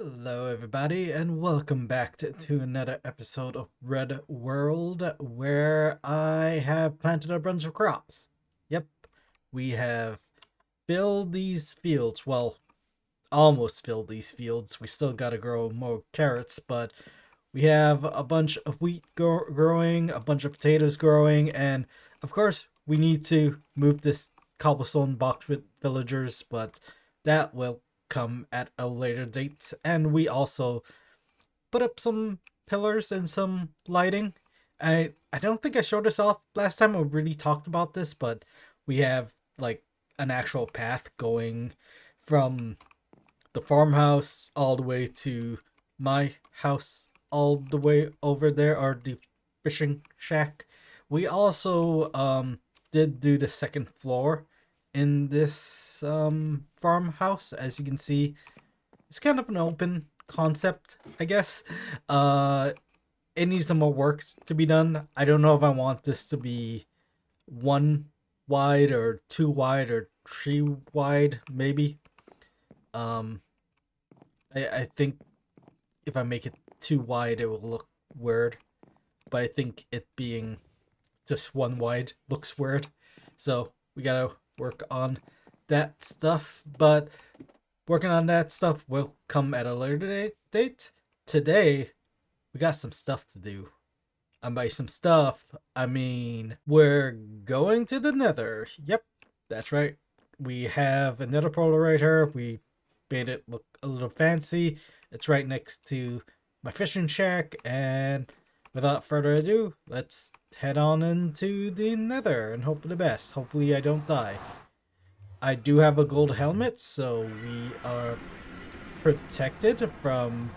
Hello everybody and welcome back to another episode of Red World where I have planted a bunch of crops. Yep, we have filled these fields, well, almost filled these fields. We still gotta grow more carrots, but we have a bunch of wheat growing, a bunch of potatoes growing, and of course we need to move this cobblestone box with villagers, but that will come at a later date. And we also put up some pillars and some lighting. I don't think I showed this off last time or really talked about this, but we have like an actual path going from the farmhouse all the way to my house all the way over there, or the fishing shack. We also did do the second floor in this farmhouse. As you can see, it's kind of an open concept, I guess. It needs some more work to be done. I don't know if I want this to be 1 wide or 2 wide or 3 wide, maybe. I think if I make it too wide, it will look weird. But I think it being just 1 wide looks weird. So we gotta work on that stuff. But working on that stuff will come at a later date. Today, we got some stuff to do. And by some stuff, I mean we're going to the Nether. Yep, that's right. We have a Nether portal right here. We made it look a little fancy. It's right next to my fishing shack, and without further ado, let's head on into the Nether and hope for the best. Hopefully I don't die. I do have a gold helmet, so we are protected from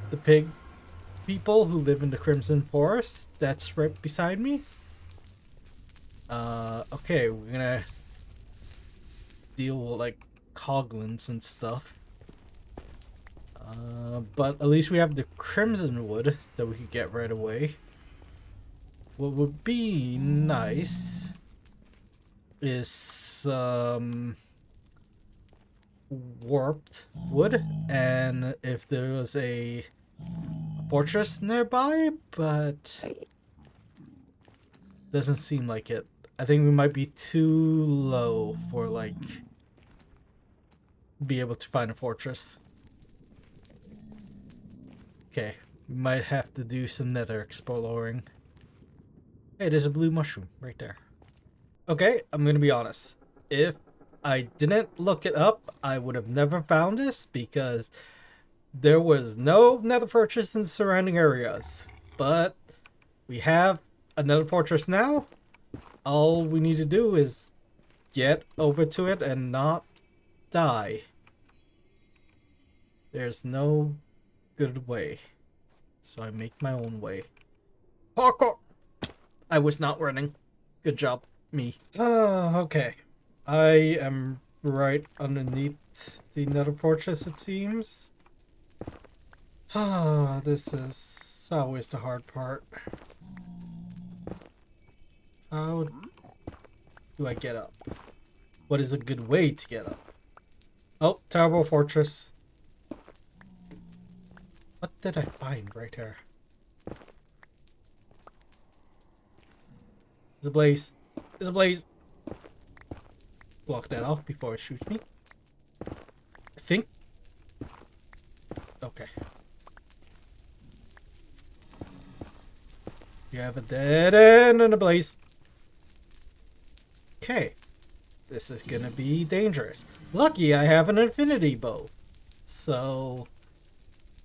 the pig people who live in the Crimson Forest. That's right beside me. Okay, we're gonna deal with like coglins and stuff. But at least we have the crimson wood that we could get right away. What would be nice is some warped wood, and if there was a fortress nearby, but doesn't seem like it. I think we might be too low for like be able to find a fortress. Okay, we might have to do some nether exploring. Hey, there's a blue mushroom right there. Okay, I'm gonna be honest. If I didn't look it up, I would have never found this because there was no nether fortress in the surrounding areas. But we have a nether fortress now. All we need to do is get over to it and not die. There's no good way, so I make my own way. Parkour! I was not running. Good job, me. Okay. I am right underneath the nether fortress, it seems. This is always the hard part. How do I get up? What is a good way to get up? Oh, terrible fortress. What did I find right here? There's a blaze. There's a blaze. Block that off before it shoots me. I think. Okay. You have a dead end and a blaze. Okay. This is gonna be dangerous. Lucky I have an infinity bow. So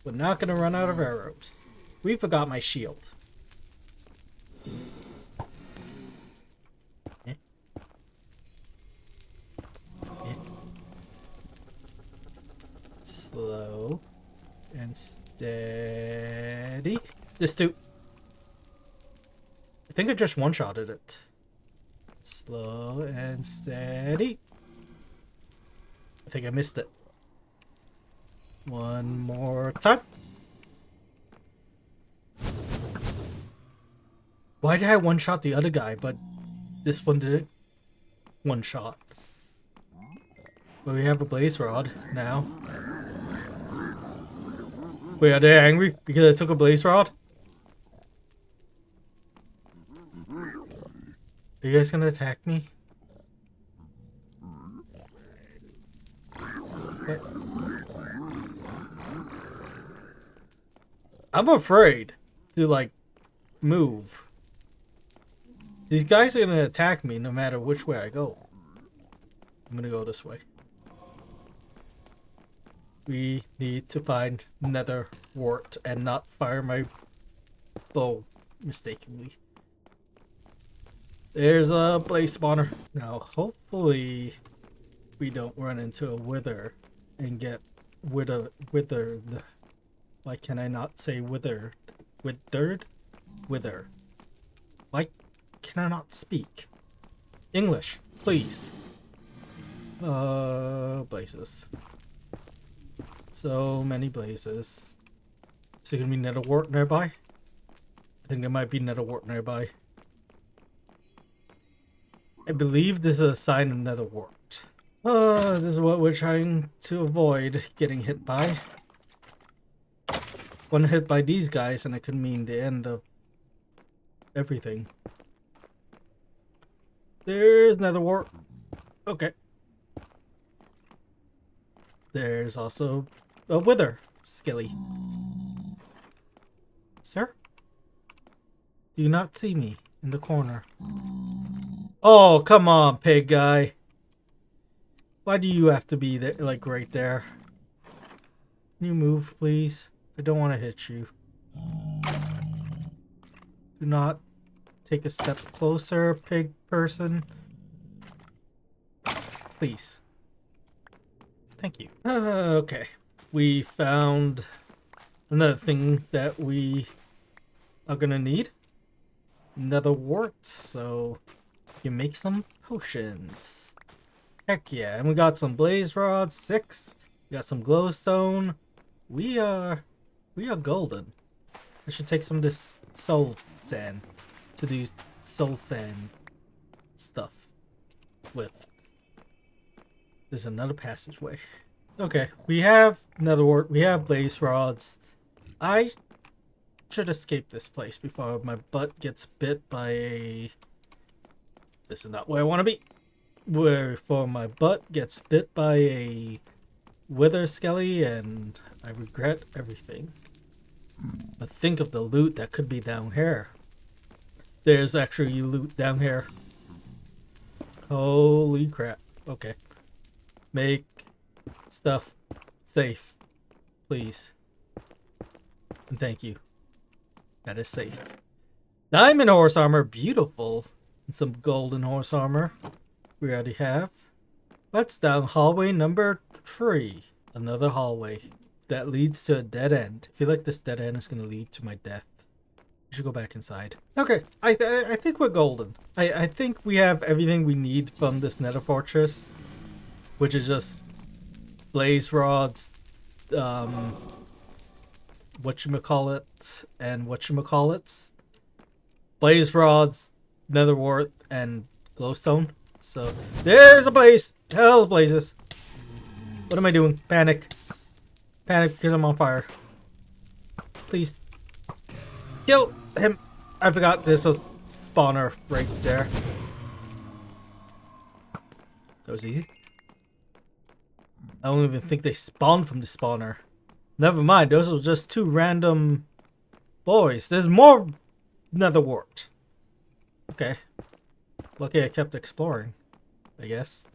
we're not gonna run out of arrows. We forgot my shield. Slow and steady. This too. I think I just one-shotted it. Slow and steady. I think I missed it. One more time. Why did I one-shot the other guy, but this one didn't one-shot? But we have a blaze rod now. Wait, are they angry because I took a blaze rod? Are you guys gonna attack me? What? I'm afraid to, like, move. These guys are gonna attack me no matter which way I go. I'm gonna go this way. We need to find Nether wart and not fire my bow mistakenly. There's a blaze spawner. Now, hopefully, we don't run into a wither and get withered. Why can I not say withered? Withered? Wither. Why can I not speak? English, please. Blazes. So many blazes. Is there gonna be nether wart nearby? I think there might be nether wart nearby. I believe this is a sign of nether wart. This is what we're trying to avoid getting hit by. One hit by these guys and it could mean the end of everything. There's nether wart. Okay. There's also a wither skelly. Sir? Do you not see me in the corner? Oh, come on, pig guy. Why do you have to be there, like, right there? Can you move, please? I don't want to hit you. Do not take a step closer, pig person. Please. Thank you. Okay. We found another thing that we are gonna need. Nether wart, so you make some potions. Heck yeah, and we got some blaze rods, 6. We got some glowstone. We are golden. I should take some of this soul sand to do soul sand stuff with. There's another passageway. Okay, we have nether wart, we have blaze rods. I should escape this place before my butt gets bit by a... This is not where I want to be. Before my butt gets bit by a wither skelly and I regret everything. But think of the loot that could be down here. There's actually loot down here. Holy crap. Okay. Make stuff safe, please. And thank you. That is safe. Diamond horse armor, beautiful. And some golden horse armor. We already have. Let's down hallway number 3. Another hallway that leads to a dead end. I feel like this dead end is going to lead to my death. We should go back inside. Okay, I think we're golden. I think we have everything we need from this nether fortress, which is just blaze rods, whatchamacallit, and whatchamacallits. Blaze rods, nether wart, and glowstone. So, there's a blaze! Hell's blazes! What am I doing? Panic. Panic because I'm on fire. Please. Kill him! I forgot there's a spawner right there. That was easy. I don't even think they spawned from the spawner. Never mind, those are just 2 random boys. There's more nether wart. Okay. Lucky I kept exploring, I guess.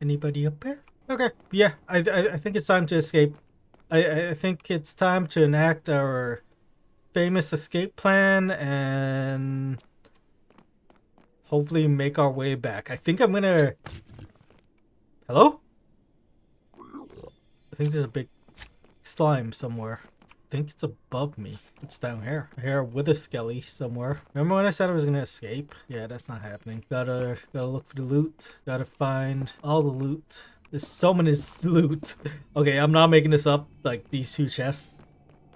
Anybody up there? Okay, yeah, I think it's time to escape. I think it's time to enact our famous escape plan and hopefully make our way back. I think I'm gonna... Hello? I think there's a big slime somewhere. I think it's above me. It's down here. I hear a wither skelly somewhere. Remember when I said I was gonna escape? Yeah, that's not happening. Gotta look for the loot. Gotta find all the loot. There's so many loot. Okay, I'm not making this up. Like, these 2 chests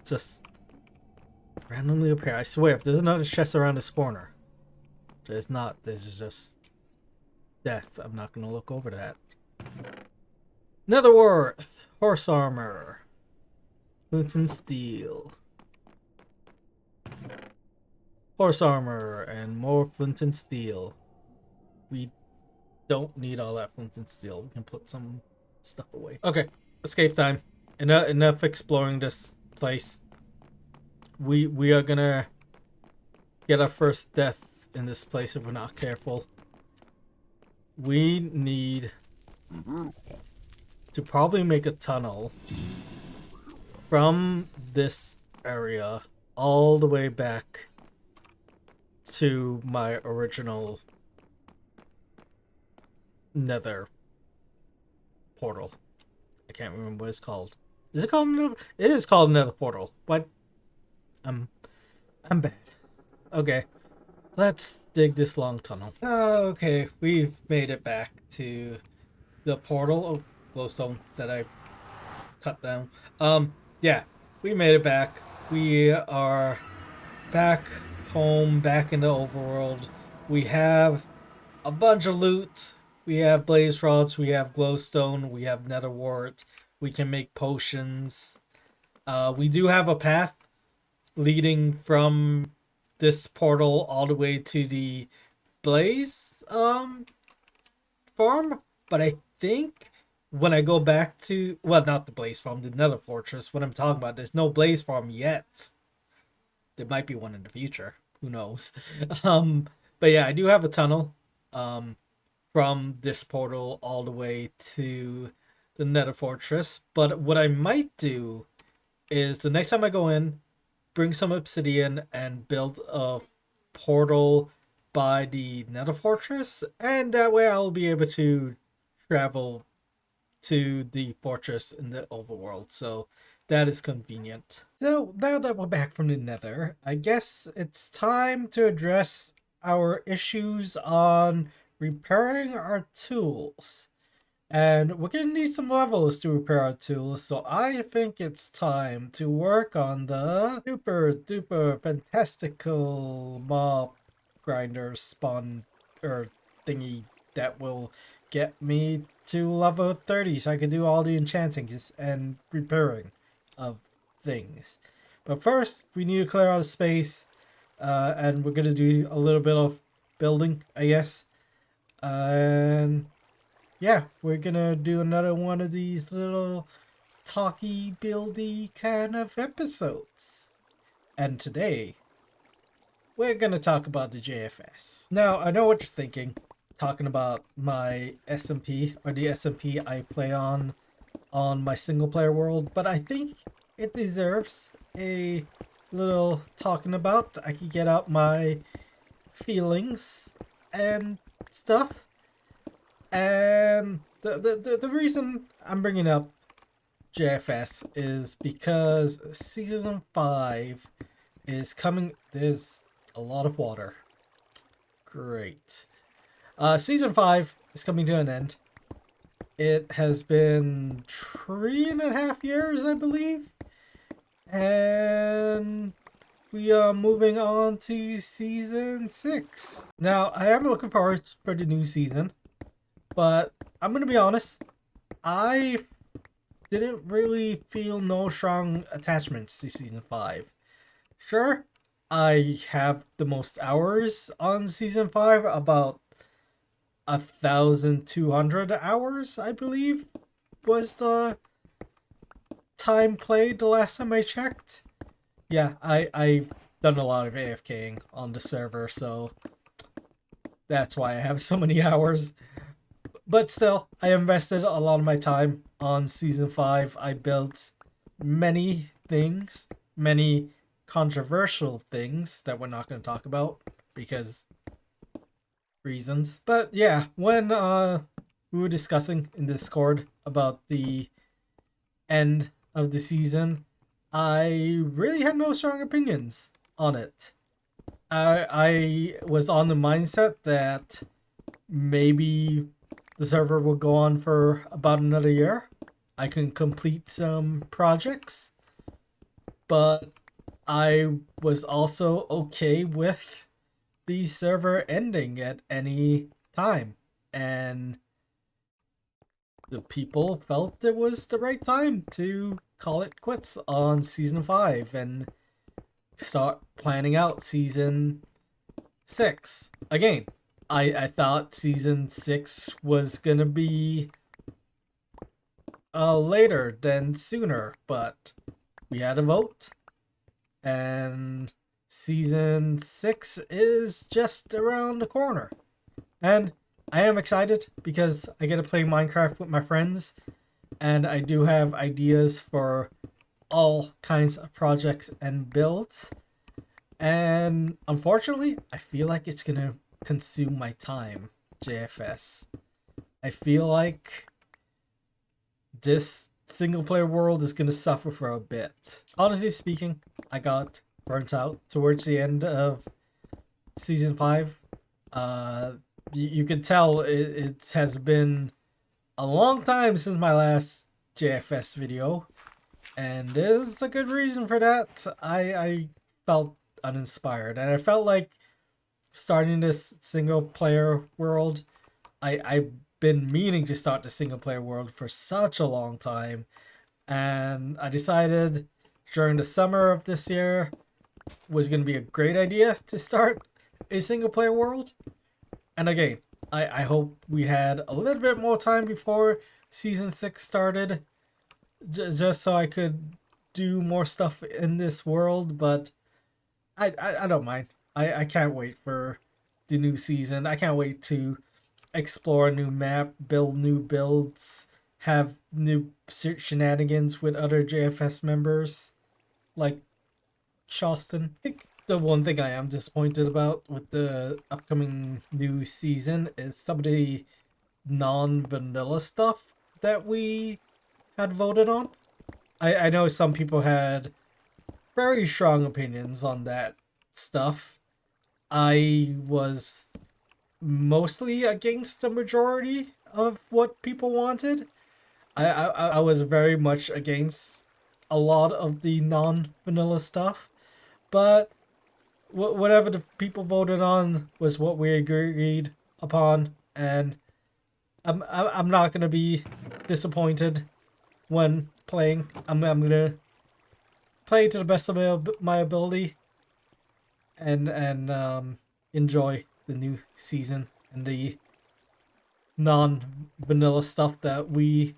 just randomly appear. I swear, if there's another chest around this corner. There's not. There's just death. I'm not gonna look over that. Netherworth. Horse armor. Flint and steel. Horse armor and more flint and steel. We don't need all that flint and steel. We can put some stuff away. Okay, escape time. Enough exploring this place. We are gonna get our first death in this place if we're not careful. We need to probably make a tunnel from this area all the way back to my original Nether portal. I can't remember what it's called. Is it called Nether? It is called Nether portal. What? I'm bad. Okay. Let's dig this long tunnel. Okay, we've made it back to the portal. Oh, glowstone that I cut down. Yeah, we made it back. We are back home, back in the overworld. We have a bunch of loot. We have blaze rods, we have glowstone, we have nether wart. We can make potions. We do have a path leading from this portal all the way to the blaze farm, but I think when I go back to, well, not the blaze farm, the nether fortress, what I'm talking about, there's no blaze farm yet. There might be one in the future, who knows. But yeah, I do have a tunnel from this portal all the way to the nether fortress, but what I might do is the next time I go in, bring some obsidian and build a portal by the nether fortress, and that way I'll be able to travel to the fortress in the overworld, so that is convenient. So now that we're back from the nether, I guess it's time to address our issues on repairing our tools. And we're gonna need some levels to repair our tools, so I think it's time to work on the super duper fantastical mob grinder spawn or thingy that will get me to level 30 so I can do all the enchanting and repairing of things. But first, we need to clear out a space, and we're gonna do a little bit of building, I guess. And yeah, we're gonna do another one of these little talky buildy kind of episodes. And today, we're gonna talk about the JFS. Now, I know what you're thinking, talking about my SMP, or the SMP I play on my single player world, but I think it deserves a little talking about. I could get out my feelings and stuff. And the reason I'm bringing up JFS is because season 5 is coming. There's a lot of water. Great. Season 5 is coming to an end. It has been 3.5 years, I believe. And we are moving on to season 6. Now, I am looking forward for the new season. But I'm going to be honest, I didn't really feel no strong attachments to season 5. Sure, I have the most hours on season 5, about 1,200 hours, I believe, was the time played the last time I checked. Yeah, I've done a lot of AFKing on the server, so that's why I have so many hours. But still, I invested a lot of my time on season 5. I built many things, many controversial things that we're not going to talk about because reasons. But yeah, when we were discussing in Discord about the end of the season, I really had no strong opinions on it. I was on the mindset that maybe the server will go on for about another year. I can complete some projects, but I was also okay with the server ending at any time, and the people felt it was the right time to call it quits on season 5 and start planning out season 6. Again, I thought season 6 was gonna be later than sooner, but we had a vote, and season 6 is just around the corner. And I am excited because I get to play Minecraft with my friends, and I do have ideas for all kinds of projects and builds. And unfortunately, I feel like it's gonna consume my time, JFS. I feel like this single player world is gonna suffer for a bit. Honestly speaking, I got burnt out towards the end of season 5. You can tell it has been a long time since my last JFS video, and there's a good reason for that. I felt uninspired, and I felt like starting this single player world, I've been meaning to start the single player world for such a long time, and I decided during the summer of this year was going to be a great idea to start a single player world. And again, I hope we had a little bit more time before season 6 started, just so I could do more stuff in this world, but I don't mind. I can't wait for the new season. I can't wait to explore a new map, build new builds, have new shenanigans with other JFS members like Shawston. I think the one thing I am disappointed about with the upcoming new season is some of the non-vanilla stuff that we had voted on. I know some people had very strong opinions on that stuff. I was mostly against the majority of what people wanted. I was very much against a lot of the non-vanilla stuff, but whatever the people voted on was what we agreed upon, and I'm not gonna be disappointed when playing. I'm gonna play to the best of my ability, and enjoy the new season and the non-vanilla stuff that we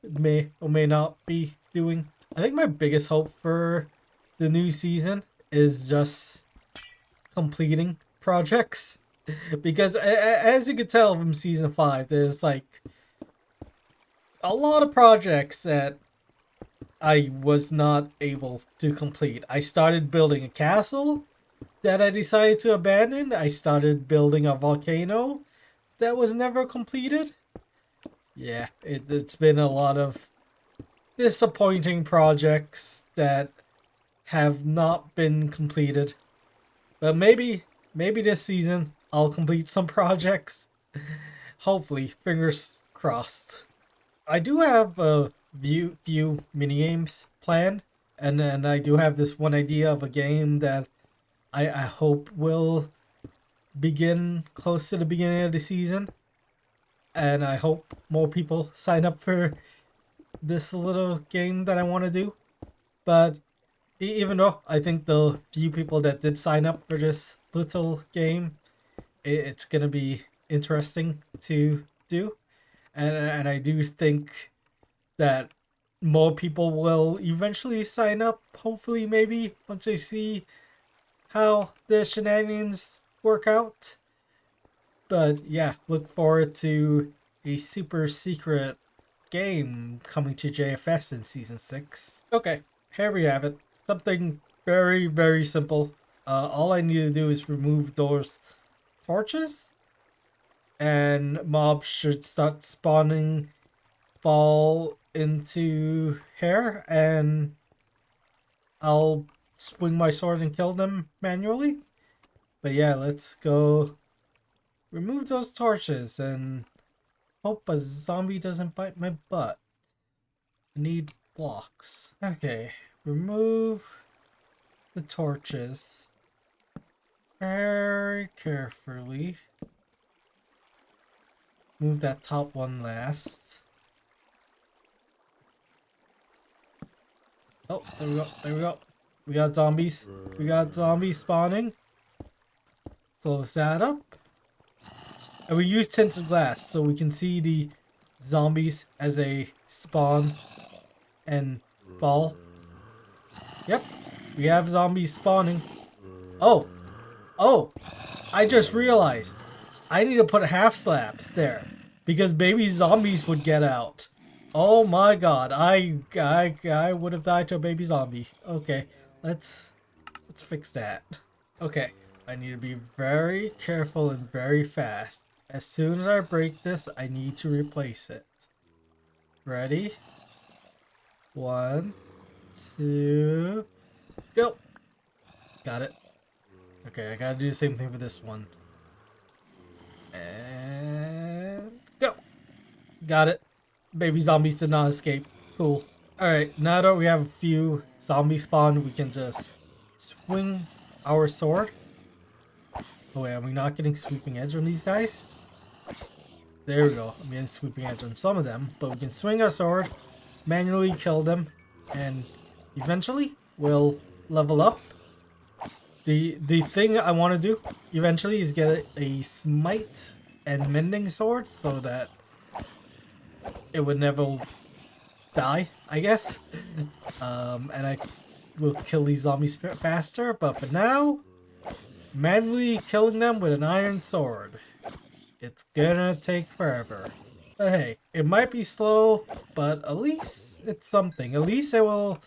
may or may not be doing. I think my biggest hope for the new season is just completing projects, because as you can tell from season 5, there's like a lot of projects that I was not able to complete. I started building a castle that I decided to abandon. I started building a volcano that was never completed. Yeah, it's been a lot of disappointing projects that have not been completed. But maybe this season I'll complete some projects. Hopefully, fingers crossed. I do have a few mini games planned, and then I do have this one idea of a game that I hope will begin close to the beginning of the season, and I hope more people sign up for this little game that I want to do. But even though I think the few people that did sign up for this little game, it's gonna be interesting to do, and I do think that more people will eventually sign up. Hopefully, maybe once they see how the shenanigans work out. But yeah, look forward to a super secret game coming to JFS in season 6. Okay, here we have it. Something very, very simple. All I need to do is remove those torches, and mobs should start spawning, fall into here, and I'll swing my sword and kill them manually. But yeah, let's go remove those torches and hope a zombie doesn't bite my butt. I need blocks. Okay, remove the torches very carefully. Move that top one last. Oh, there we go. There we go. We got zombies. We got zombies spawning. Close that up. And we use tinted glass so we can see the zombies as they spawn and fall. Yep. We have zombies spawning. Oh. Oh. I just realized. I need to put half slabs there. Because baby zombies would get out. Oh my god. I would have died to a baby zombie. Okay. Let's fix that. Okay. I need to be very careful and very fast. As soon as I break this, I need to replace it. Ready? 1, 2, go. Got it. Okay, I gotta do the same thing for this one. And go. Got it. Baby zombies did not escape. Cool. Alright, now that we have a few zombies spawned, we can just swing our sword. Oh wait, are we not getting sweeping edge on these guys? There we go. I'm getting sweeping edge on some of them, but we can swing our sword, manually kill them, and eventually we'll level up. The thing I want to do eventually is get a smite and mending sword so that it would never die, I guess. And I will kill these zombies faster, but for now, manually killing them with an iron sword. It's gonna take forever. But hey, it might be slow, but at least it's something. At least it will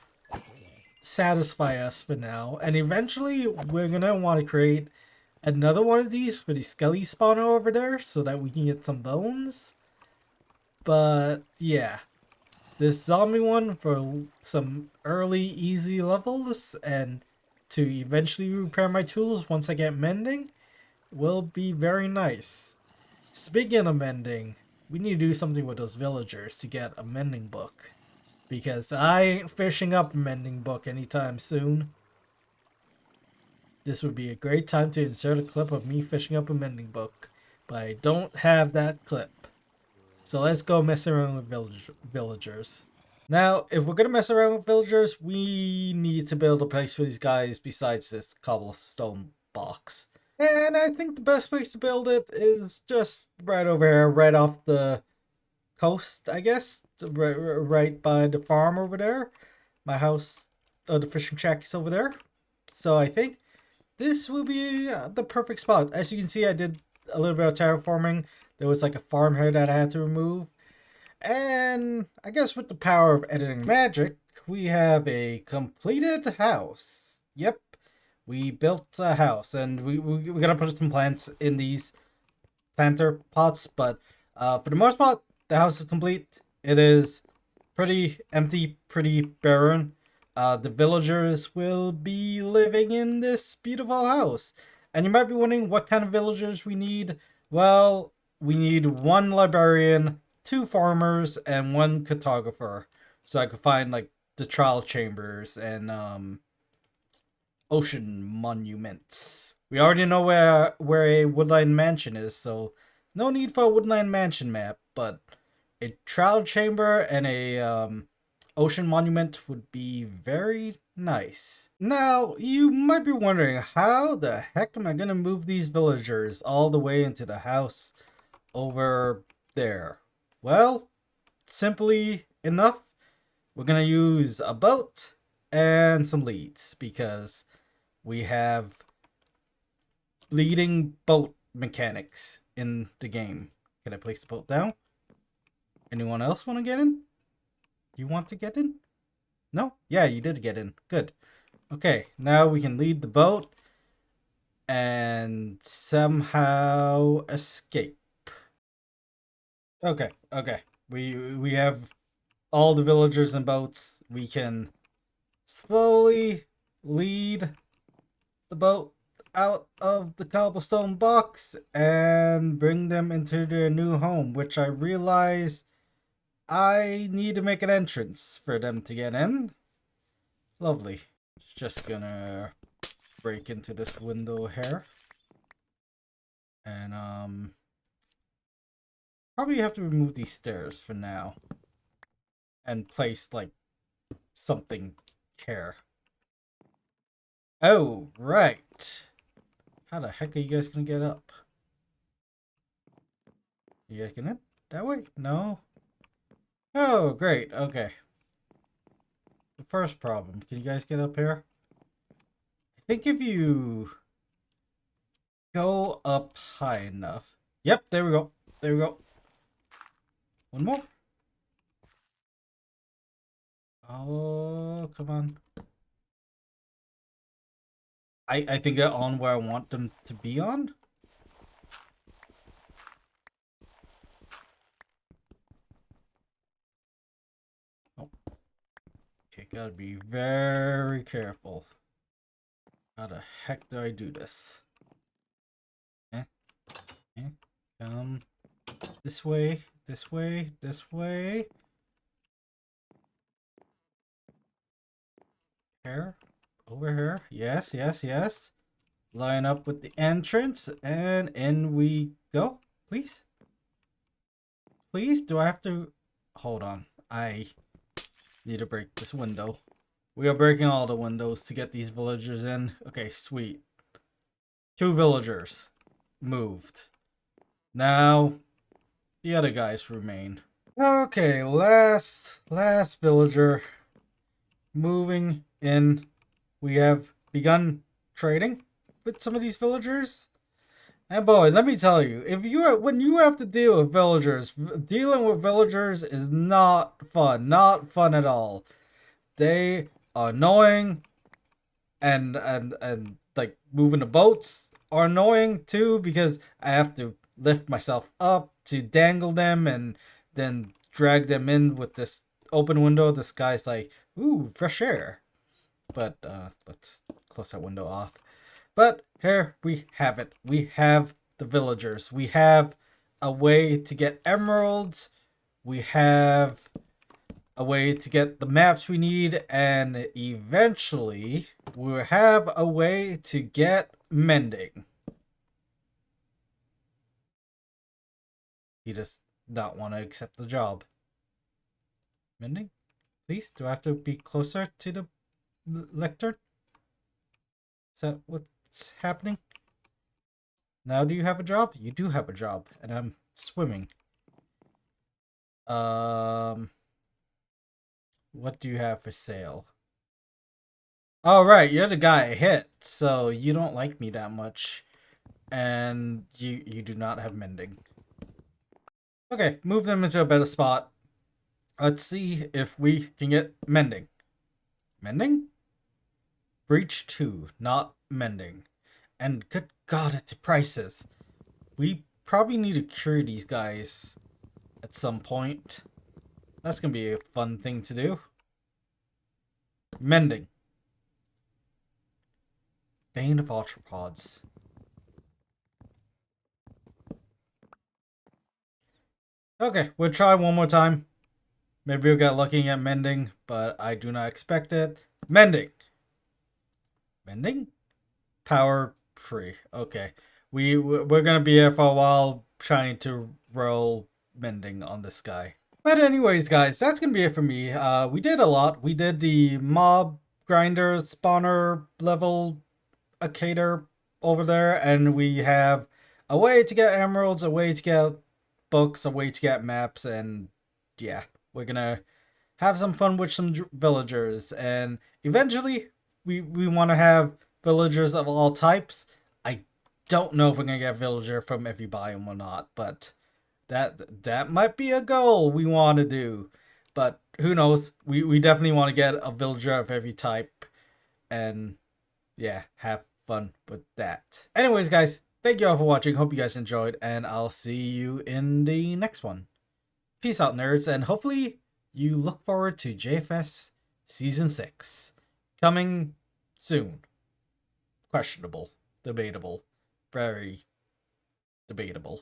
satisfy us for now. And eventually, we're gonna want to create another one of these for the skelly spawner over there so that we can get some bones. But yeah, this zombie one for some early easy levels and to eventually repair my tools once I get mending will be very nice. Speaking of mending, we need to do something with those villagers to get a mending book. Because I ain't fishing up a mending book anytime soon. This would be a great time to insert a clip of me fishing up a mending book. But I don't have that clip. So let's go mess around with villagers. Now, if we're going to mess around with villagers, we need to build a place for these guys besides this cobblestone box. And I think the best place to build it is just right over here, right off the coast, I guess. Right by the farm over there. My house, the fishing shack is over there. So I think this will be the perfect spot. As you can see, I did a little bit of terraforming. There was like a farm here that I had to remove. And I guess with the power of editing magic, we have a completed house. Yep. We built a house, and we're gonna put some plants in these planter pots, but for the most part, the house is complete. It is pretty empty, pretty barren. The villagers will be living in this beautiful house. And you might be wondering what kind of villagers we need. Well, we need 1 librarian, 2 farmers, and 1 cartographer. So I could find like the trial chambers and ocean monuments. We already know where a woodland mansion is, so no need for a woodland mansion map, but a trial chamber and a ocean monument would be very nice. Now, you might be wondering, how the heck am I gonna move these villagers all the way into the house over there? Well, simply enough, we're gonna use a boat and some leads because we have leading boat mechanics in the game. Can I place the boat down? Anyone else want to get in? You want to get in? No? Yeah, you did get in. Good. Okay, now we can lead the boat and somehow escape. Okay. We have all the villagers and boats. We can slowly lead the boat out of the cobblestone box and bring them into their new home, which I realize I need to make an entrance for them to get in. Lovely. Just gonna break into this window here. And probably have to remove these stairs for now. And place like something hair. Oh, right. How the heck are you guys gonna get up? You guys gonna that way? No? Oh, great. Okay. The first problem. Can you guys get up here? I think if you go up high enough. Yep, there we go. There we go. One more. Oh, come on. I think they're on where I want them to be on. Oh. Okay, gotta be very careful. How the heck do I do this? Come this way, this way, this way. Here, over here. Yes, yes, yes. Line up with the entrance, and in we go. Please. Please, do I have to... Hold on. I need to break this window. We are breaking all the windows to get these villagers in. Okay, sweet. 2 villagers. Moved. Now, the other guys remain. Okay, last villager. Moving in. We have begun trading with some of these villagers. And boys, let me tell you, when you have to deal with villagers, dealing with villagers is not fun. Not fun at all. They are annoying, and like moving the boats are annoying too, because I have to lift myself up to dangle them and then drag them in with this open window. This guy's like, ooh, fresh air. But let's close that window off. But here we have it. We have the villagers. We have a way to get emeralds. We have a way to get the maps we need. And eventually, we'll have a way to get mending. He does not want to accept the job. Mending? Please? Do I have to be closer to the lectern? Is that what's happening? Now do you have a job? You do have a job, and I'm swimming. What do you have for sale? Oh, right, you're the guy I hit, so you don't like me that much. And you do not have mending. Okay, move them into a better spot. Let's see if we can get mending. Mending? Breach 2, not mending. And good God, it's prices. We probably need to cure these guys at some point. That's gonna be a fun thing to do. Mending. Bane of Arthropods. Okay, we'll try one more time. Maybe we'll get lucky at mending, but I do not expect it. Mending. Mending? Power free. Okay. We're gonna be here for a while trying to roll mending on this guy. But anyways, guys, that's gonna be it for me. We did a lot. We did the mob grinder spawner level Acator over there, and we have a way to get emeralds, a way to get books, a way to get maps, and yeah, we're gonna have some fun with some villagers, and eventually we want to have villagers of all types. I don't know if we're gonna get a villager from every biome or not, but that might be a goal we want to do. But who knows? We definitely want to get a villager of every type, and yeah, have fun with that. Anyways, guys, thank you all for watching. Hope you guys enjoyed, and I'll see you in the next one. Peace out, nerds, and hopefully you look forward to JFS Season 6. Coming soon. Questionable. Debatable. Very debatable.